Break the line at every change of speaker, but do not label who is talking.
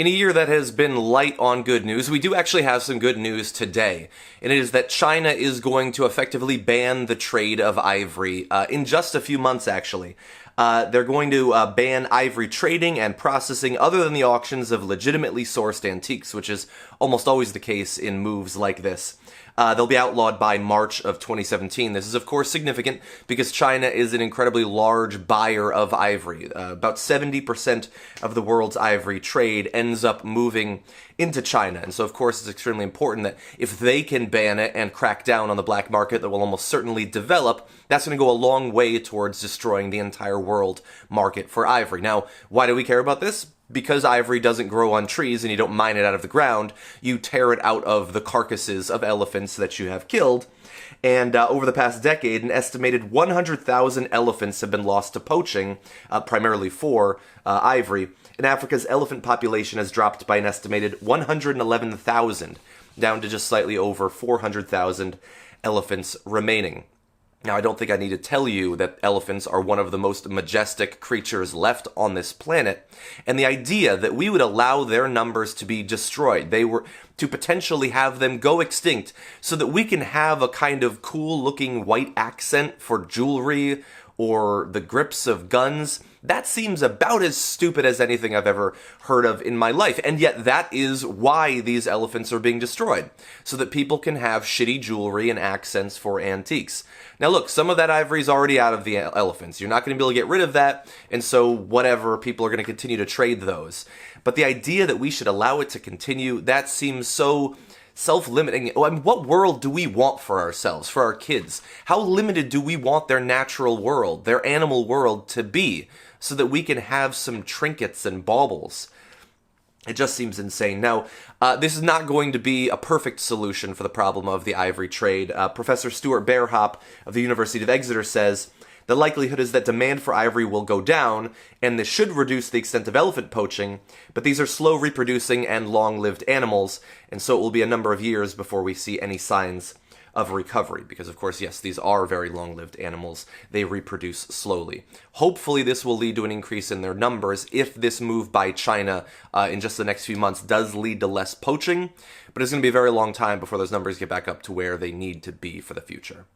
In a year that has been light on good news, we do actually have some good news today, and it is that China is going to effectively ban the trade of ivory in just a few months, actually. They're going to ban ivory trading and processing other than the auctions of legitimately sourced antiques, which is almost always the case in moves like this. They'll be outlawed by March of 2017. This is, of course, significant because China is an incredibly large buyer of ivory. About 70% of the world's ivory trade ends up moving into China. And so, of course, it's extremely important that if they can ban it and crack down on the black market that will almost certainly develop, that's going to go a long way towards destroying the entire world market for ivory. Now, why do we care about this? Because ivory doesn't grow on trees and you don't mine it out of the ground, you tear it out of the carcasses of elephants that you have killed. And over the past decade, an estimated 100,000 elephants have been lost to poaching, primarily for ivory. And Africa's elephant population has dropped by an estimated 111,000, down to just slightly over 400,000 elephants remaining. Now, I don't think I need to tell you that elephants are one of the most majestic creatures left on this planet, and the idea that we would allow their numbers to be destroyed, to potentially have them go extinct, so that we can have a kind of cool-looking white accent for jewelry or the grips of guns, that seems about as stupid as anything I've ever heard of in my life. And yet that is why these elephants are being destroyed, so that people can have shitty jewelry and accents for antiques. Now look, some of that ivory is already out of the elephants. You're not going to be able to get rid of that, and so whatever, people are going to continue to trade those. But the idea that we should allow it to continue, that seems so self-limiting. I mean, what world do we want for ourselves, for our kids? How limited do we want their natural world, their animal world to be, so that we can have some trinkets and baubles? It just seems insane. Now, this is not going to be a perfect solution for the problem of the ivory trade. Professor Stuart Bearhop of the University of Exeter says, the likelihood is that demand for ivory will go down, and this should reduce the extent of elephant poaching, but these are slow reproducing and long-lived animals, and so it will be a number of years before we see any signs of recovery, because of course, yes, these are very long-lived animals. They reproduce slowly. Hopefully this will lead to an increase in their numbers if this move by China in just the next few months does lead to less poaching, but it's going to be a very long time before those numbers get back up to where they need to be for the future.